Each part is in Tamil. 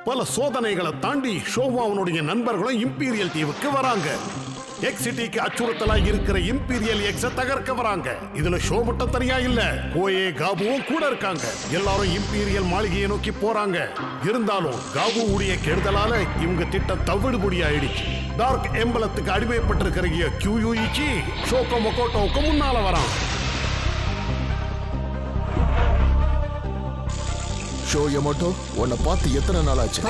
பல சோதனைகளை தாண்டி ஷோவும் அவனுடைய நண்பர்களும் இம்பீரியல் தீவுக்கு வராங்க. எக்ஸ் சிட்டிக்கு அச்சுறுத்தலா இருக்கிற இம்பீரியல் எக்ஸ தகர்க்க வராங்க. இதுல ஷோ மட்டும் தனியா இல்ல, கோயே காபுவும் கூட இருக்காங்க. எல்லாரும் இம்பீரியல் மாளிகையை நோக்கி போறாங்க. இருந்தாலும் காபுவுடைய கெடுதலால இவங்க திட்டம் தவிடுபடி ஆயிடுச்சு. டார்க் எம்பலத்துக்கு அடிமைப்பட்டிருக்கிற கியூயூஇச்சி ஷோகோ மொகோட்டோவுக்கு முன்னால வரான். ஷோ யமோட்டோ, உன்னை பார்த்து எத்தனை நாள் ஆச்சு?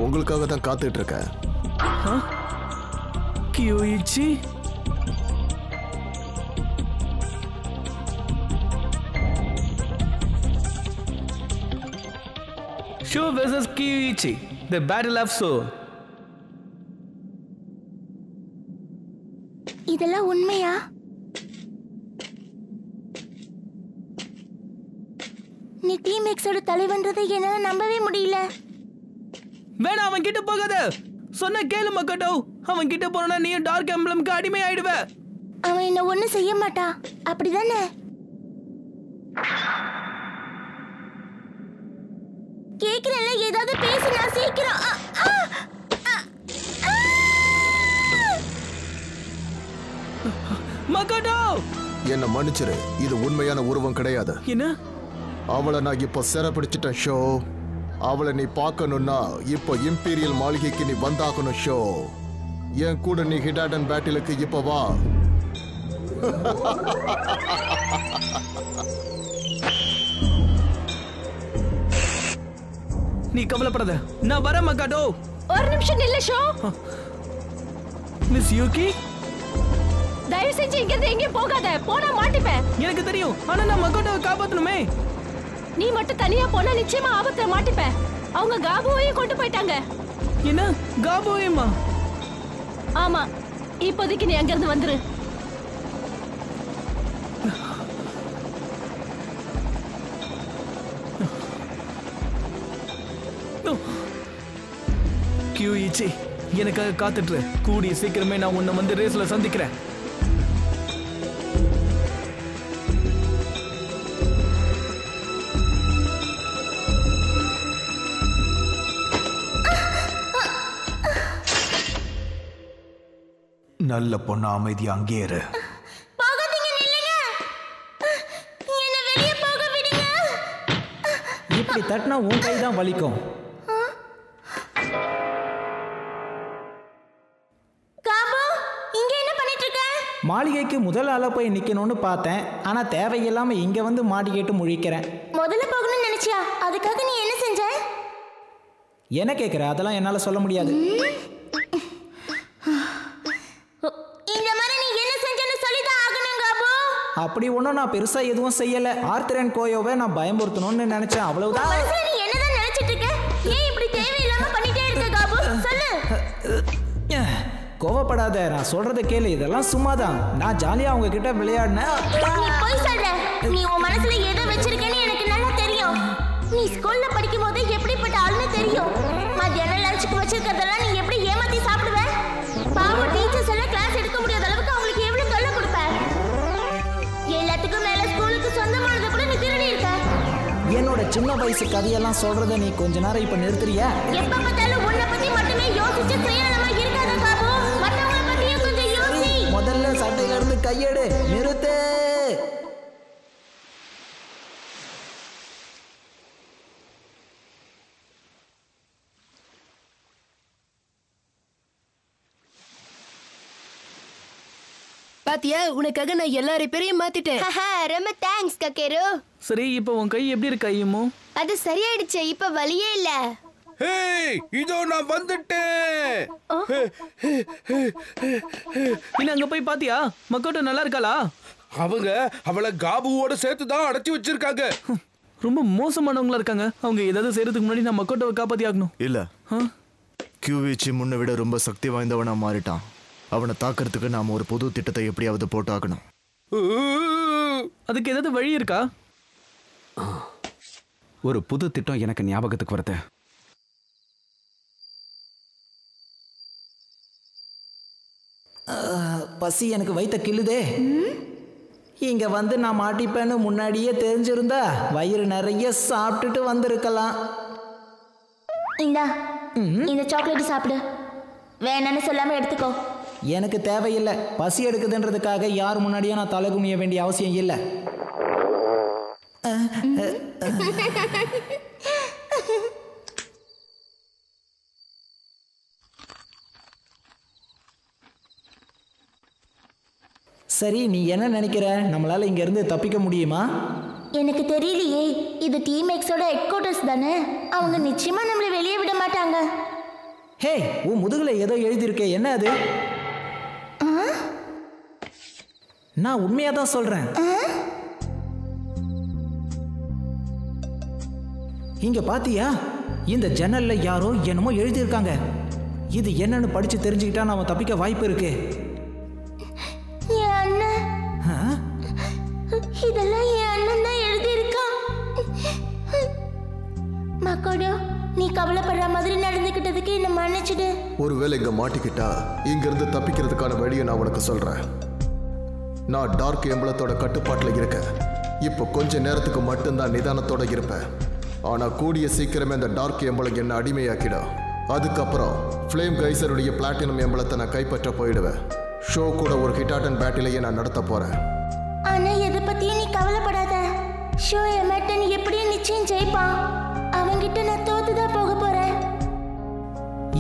உங்களுக்காக தான் காத்துட்டு இருக்கேன். கியூயிச்சி, ஷோ வெர்சஸ் கியூயிச்சி, தி பேட்டில் ஆஃப் ஷோ. இதெல்லாம் உண்மையா? நீ டீம் எக்ஸோட தலைவன்றதை என்னால நம்பவே முடியல. வேணா, அவன் கிட்ட போகாத. சொன்ன கேளு மக்கட்டோ. அவன் கிட்ட போனா நீ டார்க் எம்பளம்க்கு அடிமை ஆயிடுவ. அவன் என்ன ஒண்ணும் செய்ய மாட்டான், அப்படிதானே? கேக்குறல, ஏதாவது பேசுனா சீக்கிரம். மக்கட்டோ, என்ன மன்னிச்சிரு, இது உண்மையான உருவம் கிடையாது. என்ன? அவளை நான் இப்போ சிறைப்பிடிச்சிட்டேன் ஷோ. அவளை நீ பார்க்கணும்னா இப்போ இம்பீரியல் மாளிகைக்கு நீ வந்தாகணும் ஷோ. என் கூட நீ ஹிடாடன் பேட்டிலுக்கு இப்போ வா. நீ கவலைப்படாத, நான் வரேன் மக்கட்டோ. ஒரு நிமிஷம் நில்லு ஷோ. மிஸ் யூகி, தயவு செஞ்சு இங்க இருந்து எங்கேயும் போகாத. போனா மாட்டிப்பேன். எனக்கு தெரியும், ஆனா நான் மக்கட்டோவை காப்பாத்தணுமே. நீ மட்டும் தனியா போனா நிச்சயமா ஆபத்துல மாட்டிப்ப. அவங்க காபுவையும் கொண்டு போயிட்டாங்க. என்ன? காபுவையுமா? ஆமா, இப்போதைக்கு நீ அங்க இருந்து வந்துரு. கியூயிச்சி, எனக்காக காத்துட்டு கூடிய சீக்கிரமே நான் உன்னை வந்து ரேஸ்ல சந்திக்கிறேன். நல்ல பொண்ணு, அமைதியா அங்கே இரு. இப்படி தட்டினா உன் கை தான் வலிக்கும். மாளிகைக்கு முதல் ஆளா போய் நிக்கணும்னு பார்த்தேன். ஆனா தேவையில்லாம இங்க வந்து மாட்டிக்கிட்டு முழிக்கிறேன். முதல்ல போகணும்னு நினைச்சியா? அதுக்காக நீ என்ன செஞ்ச? என்ன கேக்குற? அதெல்லாம் என்னால சொல்ல முடியாது. இந்த மாதிரி நீ என்ன செஞ்சன்னு சொல்லிதான் ஆகணும் காபு. அப்படி ஒன்றும் நான் பெருசா எதுவும் செய்யல. ஆர்த்ரன் கோயோவை நான் பயமுறுத்தணும்னு நினைச்சேன், அவ்வளவுதான். நீ என்னதான் நினைச்சிட்டு இருக்க? ஏன் இப்படி தேவையில்லாம பண்ணிட்டே இருக்க காபு? சொல்லு. கோவப்படாத, நான் சொல்றத கேளு. இதெல்லாம் சும்மாதான். நான் ஜாலியா அவங்க கிட்ட விளையாடினேன். நீ போய் சொல்ற. நீ உன் மனசுல எதை வச்சிருக்கேன்னு எனக்கு நல்லா தெரியும். நீ ஸ்கூல்ல படிக்கும் போது எப்படிப்பட்ட ஆளுன்னு தெரியும். மத்தியானம் லஞ்சுக்கு வச்சிருக்கிறதெல்லாம் நீ எப்படி ஏமாத்தி சாப்பிடுவ? பாவம் டீச்சர்ஸ் எல்லாம் கிளாஸ் எடுக்க முடியாத அளவுக்கு அவங்களுக்கு எவ்வளவு தொல்லை கொடுப்ப. எல்லாத்துக்கும் மேல ஸ்கூலுக்கு சொந்தமானதை கூட நீ திருடி இருக்க. என்னோட சின்ன வயசு கதையெல்லாம் சொல்றத நீ கொஞ்ச நேரம் இப்ப நிறுத்துறியா? எப்ப பார்த்தாலும் உன்னை பத்தி மட்டுமே யோசிச்சு சுயநலமா இருக்காத காபு. மத்தவங்கள பத்தியும் கொஞ்சம் யோசி. முதல்ல சட்டையில இருந்து கையெடு. நிறுத்து. பாத்தியா, உனக்காக நான் எல்லா ரிப்பேரையும் மாத்திட்டேன். ரொம்ப தேங்க்ஸ் கக்கேரு. சரி, இப்போ உன் கை எப்படி இருக்கு ஐயமோ? அது சரியாயிடுச்சு, இப்ப வலியே இல்ல. ஹேய், இதோ நான் வந்துட்டேன். நீ அங்க போய் பாத்தியா? மக்கோட்டோ நல்லா இருக்காளா? அவங்க அவளை காபுவோட சேர்த்து தான் அடைச்சி வச்சிருக்காங்க. ரொம்ப மோசமானவங்களா இருக்காங்க. அவங்க ஏதாவது செய்யறதுக்கு முன்னாடி நான் மக்கோட்டோவை காப்பாத்தி ஆகணும். இல்ல, கியூவிச்சி முன்ன விட ரொம்ப சக்தி வாய்ந்தவனா மாறிட்டான். அவனை தாக்கிறதுக்கு நாம ஒரு புது திட்டத்தை எப்படியாவது போட்டு ஆகணும். அதுக்கு ஏதாவது வழி இருக்கா? ஒரு புது திட்டம் எனக்கு ஞாபகத்துக்கு வருது. பசி எனக்கு வயித்த கிள்ளுதே. இங்க வந்து நான் மாட்டிப்பேன்னு முன்னாடியே தெரிஞ்சிருந்தா வயிறு நிறைய சாப்பிட்டுட்டு வந்திருக்கலாம். இந்தா இந்த சாக்லேட் சாப்பிடு. வேணான்னு சொல்லாம எடுத்துக்கோ. எனக்கு தேவையில்லை. பசி எடுக்குதுன்றதுக்காக யார் முன்னாடியும் நான் தலை குனிய வேண்டிய அவசியம் இல்லை. சரி, நீ என்ன நினைக்கிற? நம்மளால இங்க இருந்து தப்பிக்க முடியுமா? எனக்கு தெரியலையே. இது டீம் எக்ஸோட ஹெட் குவார்ட்டர்ஸ் தானே. அவங்க நிச்சயமா நம்மளை வெளியே விட மாட்டாங்க. ஹே, உன் முதுகுல ஏதோ எழுதியிருக்கே, என்ன அது? நான் உண்மையா தான் சொல்றேன். இங்க பாத்தியா? இந்த ஜன்னல்ல யாரோ என்னமோ எழுதியிருக்காங்க. இது என்னன்னு படிச்சு தெரிஞ்சுக்கிட்டா நாம தப்பிக்க வாய்ப்பு இருக்கு. என் அண்ணன். இதெல்லாம் என் அண்ணன் தான் எழுதியிருக்கான். மக்கோடோ, நீ கவலைப்படுற மாதிரி நடந்துக்கிட்டதுக்கு என்ன மன்னிச்சிடு. ஒருவேளை இங்க மாட்டிக்கிட்டா இங்க இருந்து தப்பிக்கிறதுக்கான வழியை நான் உனக்கு சொல்றேன். நான் டார்க் எம்பளத்தோட கட்டுப்பாட்டுல இருக்கேன். இப்போ கொஞ்ச நேரத்துக்கு மட்டும்தான் நிதானத்தோட இருப்பேன். ஆனா கூடிய சீக்கிரமே அந்த டார்க் எம்பளம் என்ன அடிமையாக்கிடும். அதுக்கப்புறம் ஃப்ளேம் கைசருடைய பிளாட்டினம் எம்பளத்தை நான் கைப்பற்ற போயிடுவேன். ஷோ கூட ஒரு ஹிட்டாட்டன் பேட்டிலையே நான் நடத்த போறேன். ஆனா எதை பத்தியும் நீ கவலைப்படாத. ஷோ எமர்டன் எப்படியும் நிச்சயம் ஜெயிப்பான். அவங்கிட்ட நான் தோத்துதான் போக போறேன்.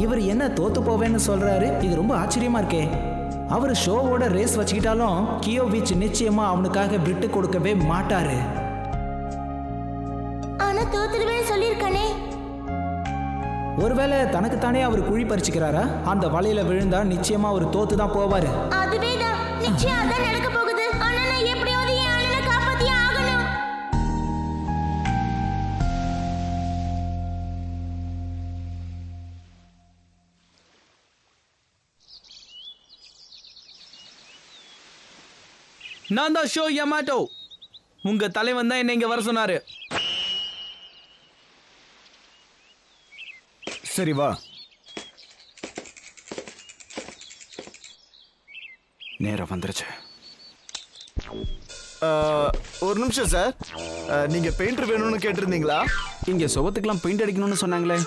இவர் என்ன தோத்து போவேன்னு சொல்றாரு? இது ரொம்ப ஆச்சரியமா இருக்கே. அவர் ஷோவோட ரேஸ் வச்சுக்கிட்டாலும் கியோவிச் நிச்சயமா அவனுக்காக விட்டு கொடுக்கவே மாட்டாரு. ஆனா தோத்துடுவேன்னு சொல்லியிருக்கானே. ஒருவேளை தனக்குத்தானே அவர் குழி பறிச்சுக்கிறாரா? அந்த வலையில விழுந்தா நிச்சயமா அவர் தோத்து தான் போவாரு. அதுவேதான், நிச்சயம் அதான் நடக்க போகுது. ஆனா நான் எப்படியாவது என் அண்ணனை காப்பாத்தியே ஆகணும். நான் தான் ஷோ யமாட்டோ. உங்க தலைவன் தான் என்ன இங்க வர சொன்னாரு. சரி வா. நேரம் வந்துருச்சு. ஒரு நிமிஷம் சார், நீங்க பெயிண்டர் வேணும்னு கேட்டிருந்தீங்களா? இங்க சுவத்துக்கெல்லாம் பெயிண்ட் அடிக்கணும்னு சொன்னாங்களே.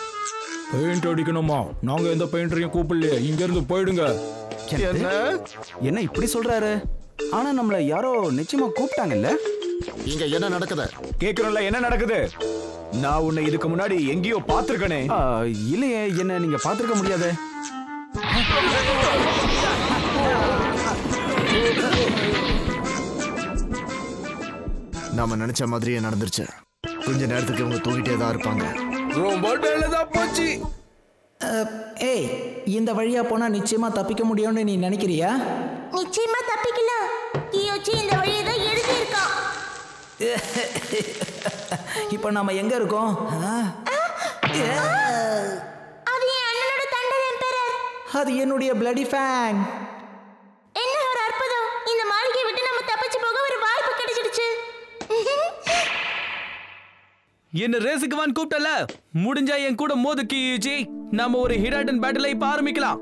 பெயிண்ட் அடிக்கணுமா? நாங்க எந்த பெயிண்டரையும் கூப்பிடலையே. இங்க இருந்து போயிடுங்க. என்ன இப்படி சொல்றாரு? ஆனா நம்மள யாரோ நிச்சயமா கூப்பிட்டாங்கல்ல. இங்க என்ன நடக்குது? கேக்குறோம்ல, என்ன நடக்குது? நான் உன்னை இதுக்கு முன்னாடி எங்கேயோ பாத்துருக்கனே. இல்லையே, என்ன நீங்க பாத்துருக்க முடியாது. நாம நினைச்ச மாதிரியே நடந்துருச்சு. கொஞ்ச நேரத்துக்கு இவங்க தூங்கிட்டே தான் இருப்பாங்க. ரொம்ப நல்லதா போச்சு. ஏய், இந்த வழியா போனா நிச்சயமா தப்பிக்க முடியும்னு நீ நினைக்கிறியா? நிச்சயமா தப்பிக்கலாம். கியோச்சி இந்த வழியை தான் எழுதியிருக்கான். இப்போ நாம எங்க இருக்கோம்? அது என் அண்ணனோட தண்டர் எம்பரர். அது என்னுடைய பிளடி ஃபேன். என்ன ஒரு அற்புதம்! இந்த மாளிகையை விட்டு நம்ம தப்பிச்சு போக ஒரு வாய்ப்பு கிடைச்சிடுச்சு. என்ன ரேஸுக்கு வான் கூப்பிட்டல, முடிஞ்சா என் கூட மோது கியூச்சி. நாம ஒரு ஹிடாட்டன் பேட்டிலை இப்ப ஆரம்பிக்கலாம்.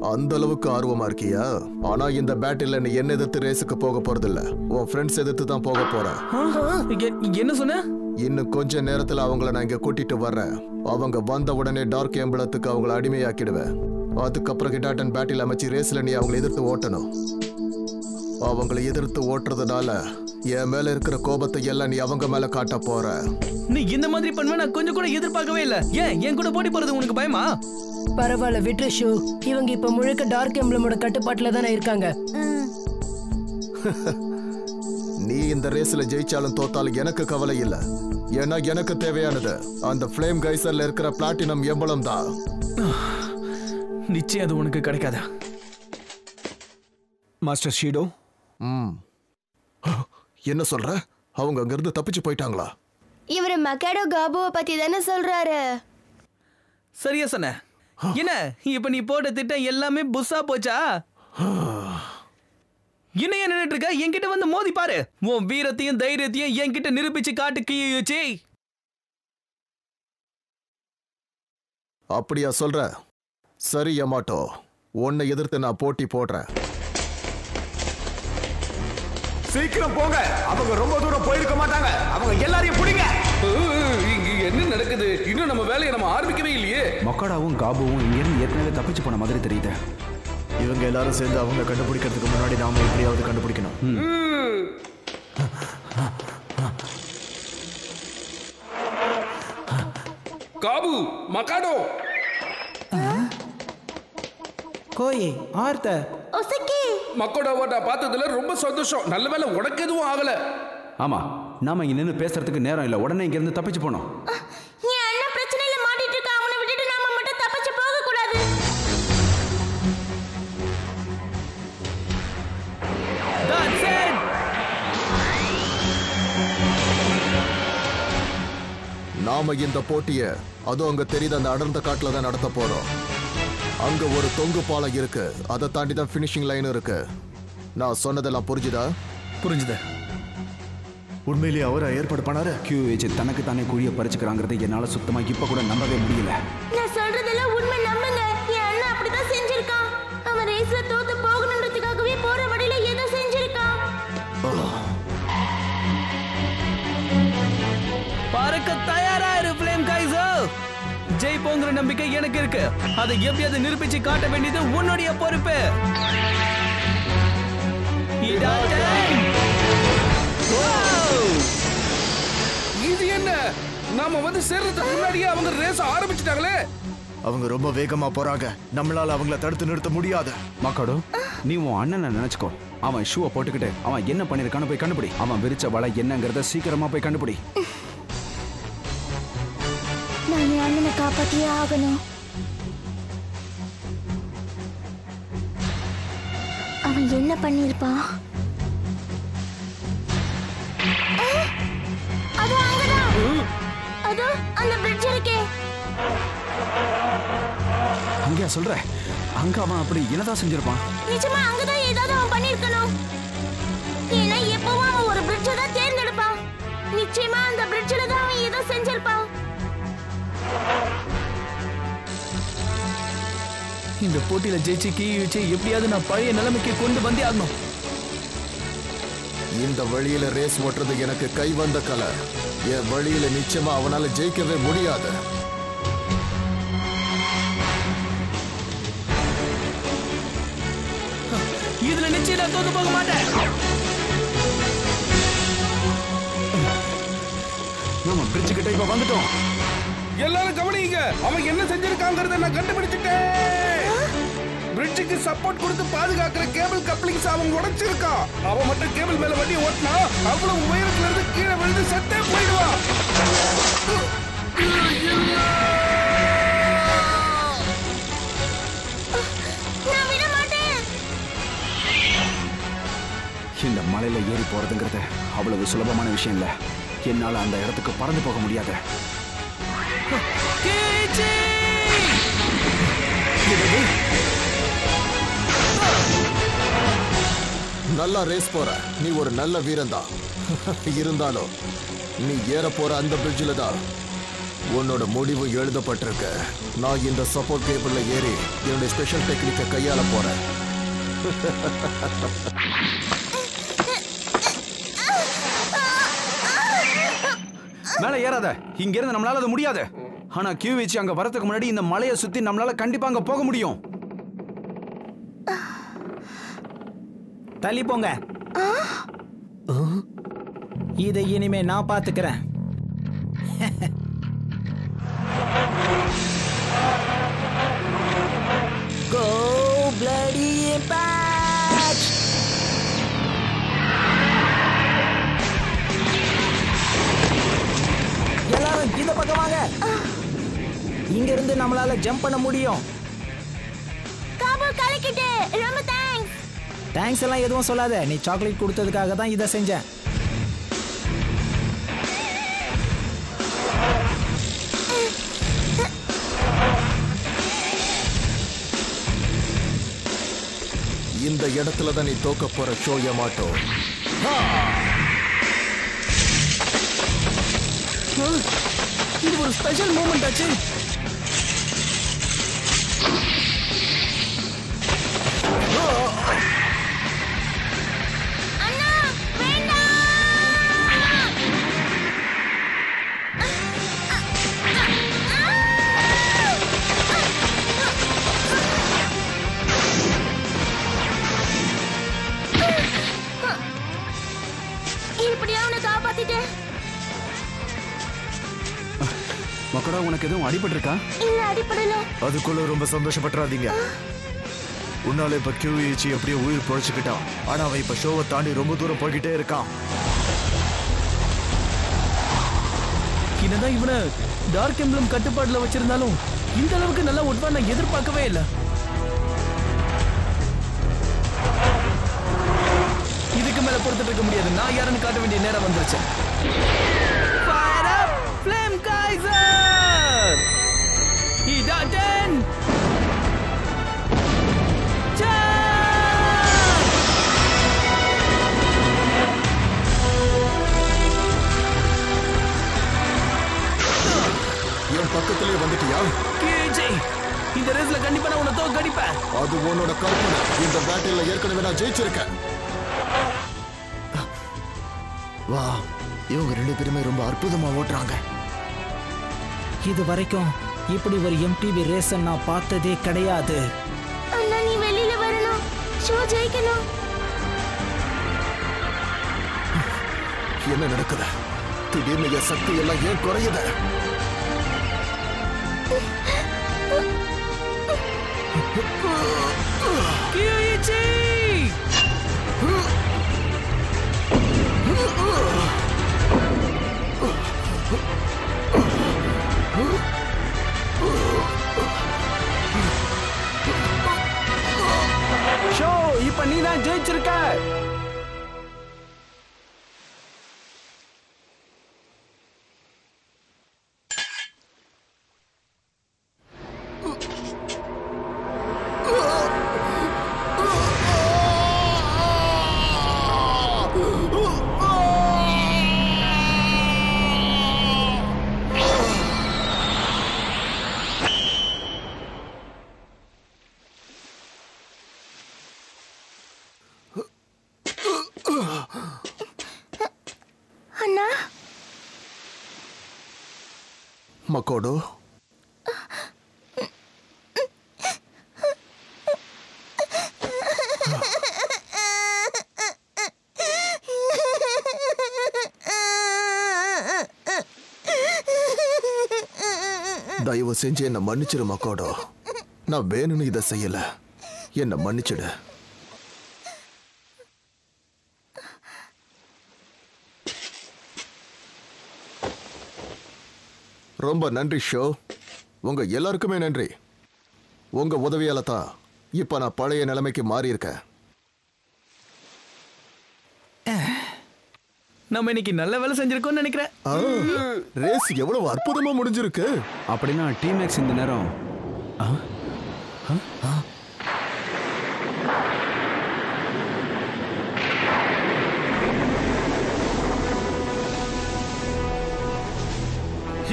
அந்த அளவுக்கு ஆர்வமா இருக்கியா? ஆனா இந்த பேட்டில் நீ என்ன எதிர்த்து ரேஸுக்கு போக போறதில்ல. உன் ஃப்ரெண்ட்ஸ் எதிர்த்து தான் போக போற. என்ன சொன்ன? இன்னும் கொஞ்ச நேரத்துல அவங்கள நான் இங்க கூட்டிட்டு வர்றேன். அவங்க வந்த உடனே டார்க் எம்பளத்துக்கு அவங்கள அடிமையாக்கிடுவேன். அதுக்கப்புறம் ஹிடாட்டன் பேட்டில் அமைச்சு ரேஸ்ல நீ அவங்களை எதிர்த்து ஓட்டணும். அவங்களை எதிர்த்து ஓட்டுறதுனால என் மேல இருக்கிற கோபத்தை எல்லாம் நீ அவங்க மேல காட்ட போற. நீ இந்த மாதிரி பண்ணுவ நான் கொஞ்சம் கூட எதிர்பார்க்கவே இல்ல. ஏன் என் கூட போட்டி போறது உனக்கு பயமா? பரவாயில்ல விட்ரு ஷோ. இவங்க இப்ப முழுக்க டார்க் எம்ப்ளமோட கட்டுப்பாட்டுல தானே இருக்காங்க. நீ இந்த ரேஸ்ல ஜெயிச்சாலும் தோத்தாலும் எனக்கு கவலை இல்ல. ஏன்னா எனக்கு தேவையானது அந்த ஃப்ளேம் கைசர்ல இருக்கிற பிளாட்டினம் எம்பளம் தான். நிச்சயம் அது உனக்கு கிடைக்காதா? மாஸ்டர் ஷீடோ, என்ன சொல்ற? அவங்க அங்க இருந்து தப்பிச்சு போயிட்டாங்களா? இவரு மக்கேடோ காபுவை பத்தி தானே சொல்றாரு. சரியா சொன்ன. என்ன இப்ப நீ போட்ட திட்டம் எல்லாமே புஸ்ஸா போச்சா? என்ன நின்னுட்டு இருக்க? என்கிட்ட வந்து மோதி பாரு. உன் வீரத்தையும் தைரியத்தையும் என்கிட்ட நிரூபிச்சு காட்டு கியூச்சி. அப்படியா சொல்ற? சரி யமாட்டோ, உன்னை எதிர்த்து நான் போட்டி போடுறேன். சீக்கிரம் போங்க. அவங்க ரொம்ப தூரம் போயிருக்க மாட்டாங்க. அவங்க எல்லாரையும் பிடிங்க. இங்க என்ன நடக்குது? இன்னும் நம்ம வேலையை நம்ம ஆரம்பிக்கவே இல்லையே. மக்காடாவும் காபுவும் இங்கிருந்து ஏற்கனவே தப்பிச்சு போன மாதிரி தெரியுது. இவங்க எல்லாரும் சேர்ந்து அவங்க கண்டுபிடிக்கிறதுக்கு முன்னாடி நாம எப்படியாவது கண்டுபிடிக்கணும். காபு, மக்காடோ, கோயே, ஆர்த்தர், ஒசக்கி. மக்காடோவை பார்த்ததுல ரொம்ப சந்தோஷம். நல்ல வேளை உனக்கு எதுவும் ஆகல. ஆமா, நாம இங்க நின்று பேசுறதுக்கு நேரம் இல்ல. உடனே இங்க இருந்து தப்பிச்சு போனோம். என் அண்ணன் பிரச்சனையில மாட்டிட்டு இருக்க. அவனை விட்டுட்டு நாம மட்டும் தப்பிச்சு போக கூடாது. That's it. நாம இந்த போட்டிய அதுவும் அங்க தெரியுது அந்த அடர்ந்த காட்டுல தான் நடத்த போறோம். அங்க ஒரு தொங்கு பாலம் இருக்கு. அதை தாண்டி தான் ஃபினிஷிங் லைன் இருக்கு. நான் சொன்னதெல்லாம் புரிஞ்சுதா? புரிஞ்சுது. உண்மையிலேயே அவரை ஏற்பாடு பண்ணாரு. QH தனக்கு தானே குழியை பறிச்சுக்கிறாங்கிறது என்னால சுத்தமா இப்ப கூட நம்பவே முடியல. நான் சொல்றதெல்லாம் உண்மை, நம்புங்க. என் அண்ணன் அப்படிதான் செஞ்சிருக்கான். அவன் ரேஸ்ல தோத்து போகணுன்றதுக்காகவே போற வழியில ஏதோ செஞ்சிருக்கான். பறக்க தயாரா இரு ஃப்ளேம் கைசர். ஜெயிப்போங்கிற நம்பிக்கை எனக்கு இருக்கு. அதை எப்படியாவது நிரூபிச்சு காட்ட வேண்டியது உன்னுடைய பொறுப்பு. இது என்ன? நாம வந்து சேர்றதுக்கு முன்னாடியே அவங்க ரேஸ் ஆரம்பிச்சிட்டாங்களே. அவங்க ரொம்ப வேகமா போறாங்க. நம்மளால அவங்கள தடுத்து நிறுத்த முடியாது. மக்காடோ, நீ உன் அண்ணனை நினைச்சுக்கோ. அவன் ஷூவை போட்டுக்கிட்டு அவன் என்ன பண்ணிருக்கான்னு போய் கண்டுபிடி. அவன் விரிச்ச வலை என்னங்கறத சீக்கிரமா போய் கண்டுபிடி. நான் என் அண்ணனை காப்பாத்தியே ஆகணும். அவன் என்ன பண்ணிருப்பான்? அது அங்கதான். அது அந்த பிரிட்ஜ் இருக்கே. அங்கேயா சொல்ற? அங்க அவன் அப்படி என்னதான் செஞ்சிருப்பான்? நிஜமா அங்கதான் ஏதாவது அவன் பண்ணிருக்கணும். ஏன்னா எப்பவும் அவன் ஒரு பிரிட்ஜை தான் தேர்ந்தெடுப்பான். நிச்சயமா அந்த பிரிட்ஜ்ல தான் அவன் ஏதோ செஞ்சிருப்பான். இந்த போட்டியில ஜெயிச்சு கீழ்ச்சி எப்படியாவது நான் பழைய நிலைமைக்கு கொண்டு வந்தே ஆகணும். இந்த வழியில ரேஸ் ஓட்டுறது எனக்கு கை வந்த கலை. என் வழியில நிச்சயமா அவனால ஜெயிக்கவே முடியாது. இதுல நிச்சயம் நான் தோத்து போக மாட்டேன். நாம பிரிட்ஜ் கிட்ட இப்ப வந்துட்டோம். எல்லாரும் கவனிங்க. அவன் என்ன செஞ்சிருக்காங்கறத நான் கண்டுபிடிச்சிட்டேன். பிரிட்ஜுக்கு சப்போர்ட் கொடுத்து பாதுகாக்கிற கேபிள் கப்ளிங்ஸ் அவன் உடைச்சிருக்கான். அவன் மட்டும் கேபிள் மேல வண்டி ஓட்டினா அவ்வளவு உயரத்துல இருந்து கீழே விழுந்து செத்தே போயிடுவான். நான் விட மாட்டேன். இந்த மலையில ஏறி போறதுங்கிறது அவ்வளவு சுலபமான விஷயம் இல்ல. என்னால அந்த இடத்துக்கு பறந்து போக முடியாது. நல்லா ரேஸ் போற. நீ ஒரு நல்ல வீரன் தான். இருந்தாலும் நீ ஏற போற அந்த பிரிட்ஜில தான் உன்னோட முடிவு எழுதப்பட்டிருக்கு. நான் இந்த சப்போர்ட் கேபிள்ல ஏறி என்னுடைய ஸ்பெஷல் டெக்னிக்கை கையாள போறேன். மேல ஏறாத. இங்க இருந்து நம்மளால அது முடியாது. ஆனா QH அங்க வரதுக்கு முன்னாடி இந்த மலையை சுத்தி நம்மளால கண்டிப்பா அங்க போக முடியும். தள்ளி போங்க. இதை இனிமே நான் பாத்துக்கிறேன். Go bloody impact! எல்லாரும் இந்த பக்கம் வாங்க. இங்க இருந்து நம்மளால ஜம்ப் பண்ண முடியும். காபு கலக்கிட்டு. ரொம்ப தேங்க்ஸ். தேங்க்ஸ் எல்லாம் எதுவும் சொல்லாத. நீ சாக்லேட் கொடுத்ததுக்காக தான் இதை செஞ்சேன். இந்த இடத்துல தான் நீ தோக்க போற ஷோய மாட்டோம். இது ஒரு ஸ்பெஷல் மூமெண்ட் ஆச்சு. அண்ணா உனக்கு எதுவும் அடிபட்டிருக்கா? இல்ல அடிபடல. அதுக்குள்ள ரொம்ப சந்தோஷப்பட்டுறாதீங்க. உன்னால இப்ப QEC எப்படியோ உயிர் பொழைச்சுக்கிட்டான். ஆனா அவன் இப்ப ஷோவை தாண்டி ரொம்ப தூரம் போய்கிட்டே இருக்கான். என்னதான் இவனை டார்க் எம்ப்ளம் கட்டுப்பாடுல வச்சிருந்தாலும் இந்த அளவுக்கு நல்லா ஒட்டுவா நான் எதிர்பார்க்கவே இல்லை. இதுக்கு மேல பொறுத்துட்டு இருக்க முடியாது. நான் யாருன்னு காட்ட வேண்டிய நேரம் வந்துருச்சு. ஃபயர் அப் ஃப்ளேம் கைசர் ஹிடாடன் என் பக்கத்திலே வந்துட்டியா? இந்த ரேஸ்ல கண்டிப்பா நான் உன்னை தோக்கடிப்பேன். அது உன்னோட கற்பனை. இந்த பேட்டில்ல ஏற்கனவே நான் ஜெயிச்சிருக்கேன். வா, இவங்க 2 பேருமே ரொம்ப அற்புதமா ஓட்டுறாங்க. இது வரைக்கும் இப்படி ஒரு MTB ரேஸ் நான் பார்த்ததே கிடையாது. அண்ணா நீ வெளியில வரணும். ஷோ ஜெயிக்கணும். என்ன நடக்குது? திடீர்னு என் சக்தி எல்லாம் ஏன் குறையுது? ஷோ இப்ப நீ தான் ஜெயிச்சிருக்க. அண்ணா மக்கோடோ, தயவு செஞ்சு என்ன மன்னிச்சிரு மக்கோடோ. நான் வேணும்னு இதை செய்யல. என்ன மன்னிச்சிடு. ரொம்ப நன்றி ஷோ. உங்க எல்லாருக்குமே நன்றி. உங்க உதவியால தான் இப்ப நான் பழைய நிலைமைக்கு மாறி இருக்கேன். நம்ம இன்னைக்கு நல்ல வேலை செஞ்சிருக்கோம்னு நினைக்கிறேன். ரேஸ் எவ்வளவு அற்புதமா முடிஞ்சிருக்கு. அப்படின்னா டீம் எக்ஸ் இந்த நேரம்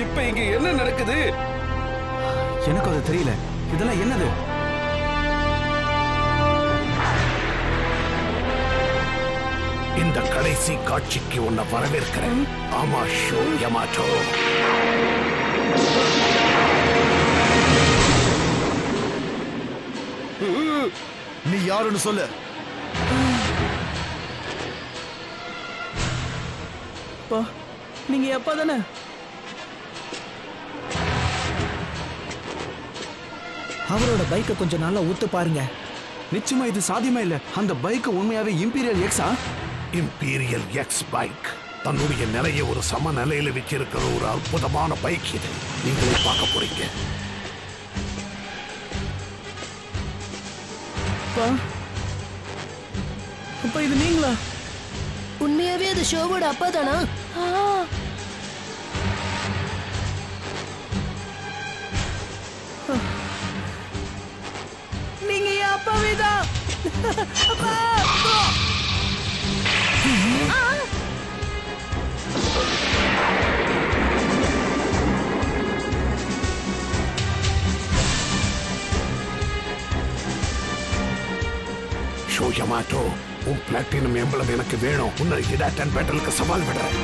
இப்ப இங்க என்ன நடக்குது? எனக்கு அது தெரியல. இதெல்லாம் என்னது? இந்த கடைசி காட்சிக்கு உன்னை வரவேற்கிறேன். ஆமா ஷோ யமாட்டோ. நீ யாருன்னு சொல்லு. நீங்க எப்ப தானே? அவரோட பைக்கை கொஞ்சம் நல்லா ஊத்து பாருங்க. நிச்சயமா இது சாத்தியமே இல்ல. அந்த பைக் உண்மையாவே இம்பீரியல் எக்ஸா? இம்பீரியல் எக்ஸ் பைக் தன்னுடைய நிலையை ஒரு சமநிலையில வச்சிருக்கிற ஒரு அற்புதமான பைக் இது. நீங்களே பார்க்க போறீங்க. அப்ப இது நீங்களா? உண்மையாவே அது ஷோவோட அப்பா தானா? நீங்க என் அப்பாவே தான். ஷோ யமாட்டோ, உன் பிளாட்டினம் எம்பளம் எனக்கு வேணும். உன்னை ஹிடாடன் பேட்டலுக்கு சவால் விடுறேன்.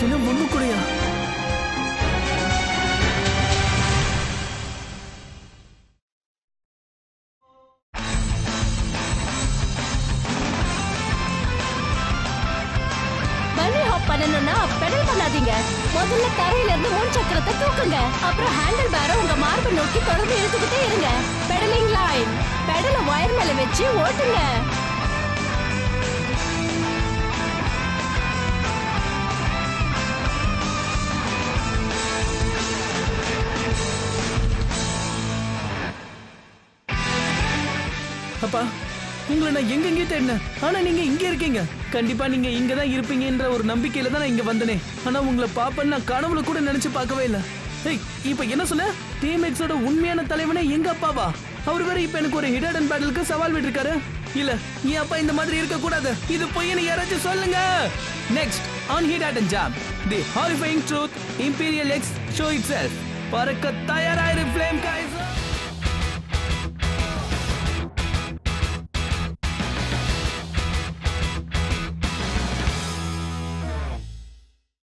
என்ன ஒண்ணு கூடயா? பன்னி ஹாப் பண்ணணும்னா பெடல் பண்ணாதீங்க. முதல்ல தர திருப்புங்க. அப்புறம் ஹேண்டில் பேரை உங்க மார்பை நோக்கி தொடர்ந்து இழுத்துக்கிட்டே இருங்க. Pedalling line. பெடலை வயர் மேல வச்சு ஓட்டுங்க. அப்பா, உங்களை நான் எங்கெங்கே தேடினேன், ஆனா நீங்க இங்க இருக்கீங்க. கண்டிப்பா நீங்க இங்க தான் இருப்பீங்கன்ற ஒரு நம்பிக்கையில தான் நான் இங்க வந்தனே. ஆனா உங்களை பாப்பேன்னு நான் கனவுல கூட நினைச்சு பார்க்கவே இல்லை. ஏய், இப்ப என்ன சொன்ன? டீம் எக்ஸோட உண்மையான தலைவனே எங்க அப்பாவா? அவர் வேற இப்ப எனக்கு ஒரு ஹிட் அண்ட் பேட்டிலுக்கு சவால் விட்டுருக்காரு. இல்ல, என் அப்பா இந்த மாதிரி இருக்க கூடாது. இது பொய்ன்னு யாராச்சும் சொல்லுங்க. Next on hit and jam, the horrifying truth, imperial X show itself. பறக்க தயாராயிரு ஃப்ளேம் கைசர்.